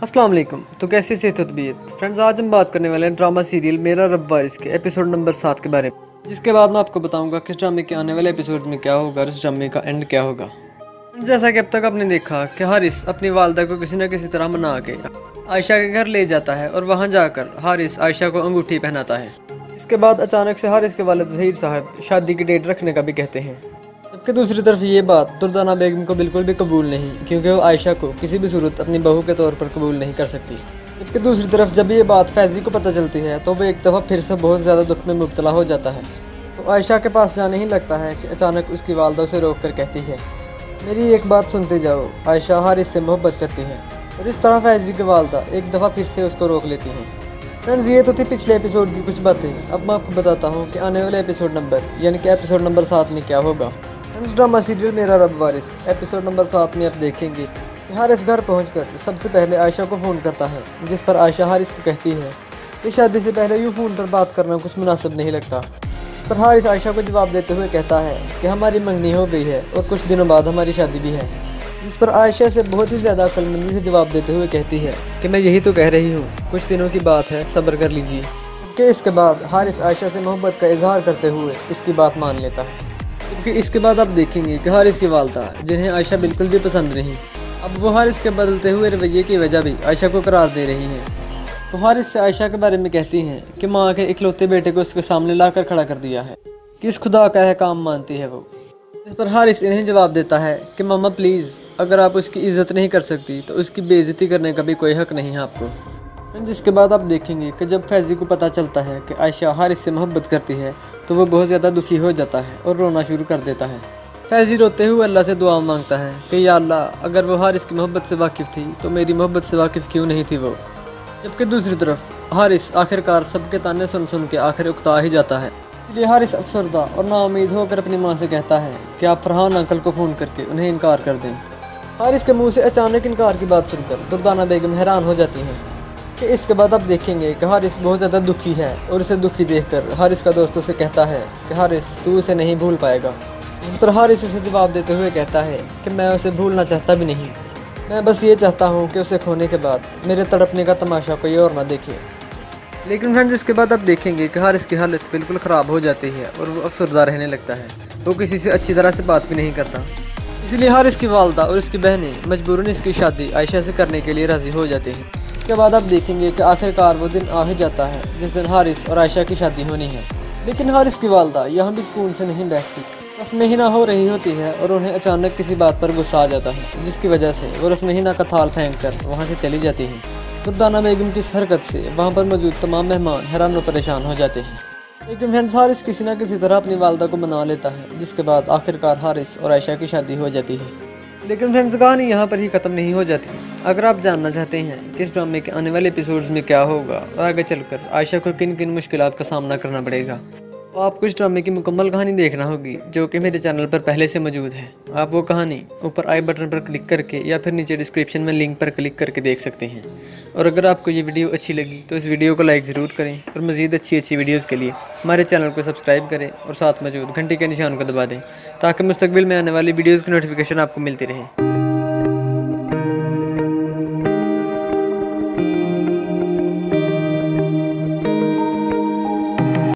अस्सलाम वालेकुम। तो कैसी सेहत तबीयत फ्रेंड्स, आज हम बात करने वाले हैं ड्रामा सीरियल मेरा रब वारिस के एपिसोड नंबर 7 के बारे में, जिसके बाद मैं आपको बताऊंगा कि इस ड्रामे के आने वाले एपिसोड्स में क्या होगा और इस ड्रामे का एंड क्या होगा। जैसा कि अब तक आपने देखा कि हारिस अपनी वालदा को किसी न किसी तरह मना के आयशा के घर ले जाता है और वहाँ जाकर हारिस आयशा को अंगूठी पहनाता है। इसके बाद अचानक से हारिस के वालिद ज़हीर साहब शादी की डेट रखने का भी कहते हैं, जबकि दूसरी तरफ ये बात दुर्दाना बेगम को बिल्कुल भी कबूल नहीं, क्योंकि वो आयशा को किसी भी सूरत अपनी बहू के तौर पर कबूल नहीं कर सकती। जबकि दूसरी तरफ जब ये बात फैज़ी को पता चलती है तो वो एक दफ़ा फिर से बहुत ज़्यादा दुख में मुब्तला हो जाता है। तो आयशा के पास जाने ही लगता है कि अचानक उसकी वालदा उसे रोक कर कहती है, मेरी एक बात सुनते जाओ। आयशा हारिस से मोहब्बत करती है और इस तरह फैज़ी की वालदा एक दफ़ा फिर से उसको रोक लेती हैं। फ्रेंड्स, ये तो थी पिछले एपिसोड की कुछ बातें। अब मैं आपको बताता हूँ कि आने वाले एपिसोड नंबर यानी कि एपिसोड नंबर 7 में क्या होगा। फ्रेंड्स, ड्रामा सीरियल मेरा रब वारिस एपिसोड नंबर 7 में आप देखेंगे कि हारिस घर पहुंचकर सबसे पहले आयशा को फ़ोन करता है, जिस पर आयशा हारिस को कहती है कि शादी से पहले यूँ फ़ोन पर बात करना कुछ मुनासिब नहीं लगता। इस पर हारिस आयशा को जवाब देते हुए कहता है कि हमारी मंगनी हो गई है और कुछ दिनों बाद हमारी शादी भी है। जिस पर आयशा से बहुत ही ज़्यादा अक्लमंदी से जवाब देते हुए कहती है कि मैं यही तो कह रही हूँ, कुछ दिनों की बात है, सब्र कर लीजिए। कि इसके बाद हारिस आयशा से मोहब्बत का इजहार करते हुए उसकी बात मान लेता है। क्योंकि इसके बाद आप देखेंगे कि हारिस की वालदा, जिन्हें आयशा बिल्कुल भी पसंद नहीं, अब वो हारिस के बदलते हुए रवैये की वजह भी आयशा को करार दे रही हैं। तो हारिस से आयशा के बारे में कहती हैं कि माँ के इकलौते बेटे को उसके सामने लाकर खड़ा कर दिया है, किस खुदा का है काम मानती है वो। इस पर हारिस इन्हें जवाब देता है कि मामा प्लीज़, अगर आप उसकी इज़्ज़त नहीं कर सकती तो उसकी बेइज्जती करने का भी कोई हक़ नहीं है आपको। जिसके बाद आप देखेंगे कि जब फैज़ी को पता चलता है कि आयशा हारिस से मोहब्बत करती है तो वो बहुत ज़्यादा दुखी हो जाता है और रोना शुरू कर देता है। फैज़ी रोते हुए अल्लाह से दुआ मांगता है कि या अल्लाह, अगर वो हारिस की मोहब्बत से वाकिफ़ थी तो मेरी मोहब्बत से वाकिफ़ क्यों नहीं थी वो। जबकि दूसरी तरफ हारिस आखिरकार सबके ताने सुन सुन के आखिर उकता ही जाता है। इसलिए हारिस अफसरदा और नाउम्मीद होकर अपनी माँ से कहता है कि आप फरहान अंकल को फ़ोन करके उन्हें इनकार कर दें। हारिस के मुँह से अचानक इनकार की बात सुनकर दुर्दाना बेगम हैरान हो जाती हैं। कि इसके बाद आप देखेंगे कि हारिस बहुत ज़्यादा दुखी है और उसे दुखी देखकर हारिस का दोस्त उसे कहता है कि हारिस, तू उसे नहीं भूल पाएगा। जिस पर हारिस उसे जवाब देते हुए कहता है कि मैं उसे भूलना चाहता भी नहीं, मैं बस ये चाहता हूँ कि उसे खोने के बाद मेरे तड़पने का तमाशा कोई और ना देखे। लेकिन फ्रेंड्स, इसके बाद आप देखेंगे कि हारिस की हालत बिल्कुल ख़राब हो जाती है और वो अफसरदा रहने लगता है। वो किसी से अच्छी तरह से बात भी नहीं करता। इसलिए हारिस की वालदा और उसकी बहनें मजबूरन इसकी शादी आयशा से करने के लिए राज़ी हो जाती हैं। इसके बाद आप देखेंगे कि आखिरकार वो दिन आ ही जाता है जिस दिन हारिस और आयशा की शादी होनी है। लेकिन हारिस की वालदा यहाँ भी सुकून से नहीं बैठती। रस्म-ए-हिना हो रही होती है और उन्हें अचानक किसी बात पर गुस्सा आ जाता है, जिसकी वजह से वो रस्म-ए-हिना का थाल फेंक कर वहाँ से चली जाती हैं। दुर्दाना बेगम की इस हरकत से वहाँ पर मौजूद तमाम मेहमान हैरान और परेशान हो जाते हैं। लेकिन फ्रेंड्स, हारिस किसी न किसी तरह अपनी वालदा को मना लेता है, जिसके बाद आखिरकार हारिस और आयशा की शादी हो जाती है। लेकिन फ्रेंड्स, कहानी यहाँ पर ही ख़त्म नहीं हो जाती। अगर आप जानना चाहते हैं कि इस ड्रामे के आने वाले एपिसोड्स में क्या होगा और आगे चलकर आयशा को किन किन मुश्किलात का सामना करना पड़ेगा, तो आपको इस ड्रामे की मुकम्मल कहानी देखना होगी, जो कि मेरे चैनल पर पहले से मौजूद है। आप वो कहानी ऊपर आई बटन पर क्लिक करके या फिर नीचे डिस्क्रिप्शन में लिंक पर क्लिक करके देख सकते हैं। और अगर आपको ये वीडियो अच्छी लगी तो इस वीडियो को लाइक ज़रूर करें और मज़ीद अच्छी वीडियोज़ के लिए हमारे चैनल को सब्सक्राइब करें और साथ मौजूद घंटी के निशान को दबा दें, ताकि मुस्तकबिल में आने वाली वीडियोज़ की नोटिफिकेशन आपको मिलती रहे।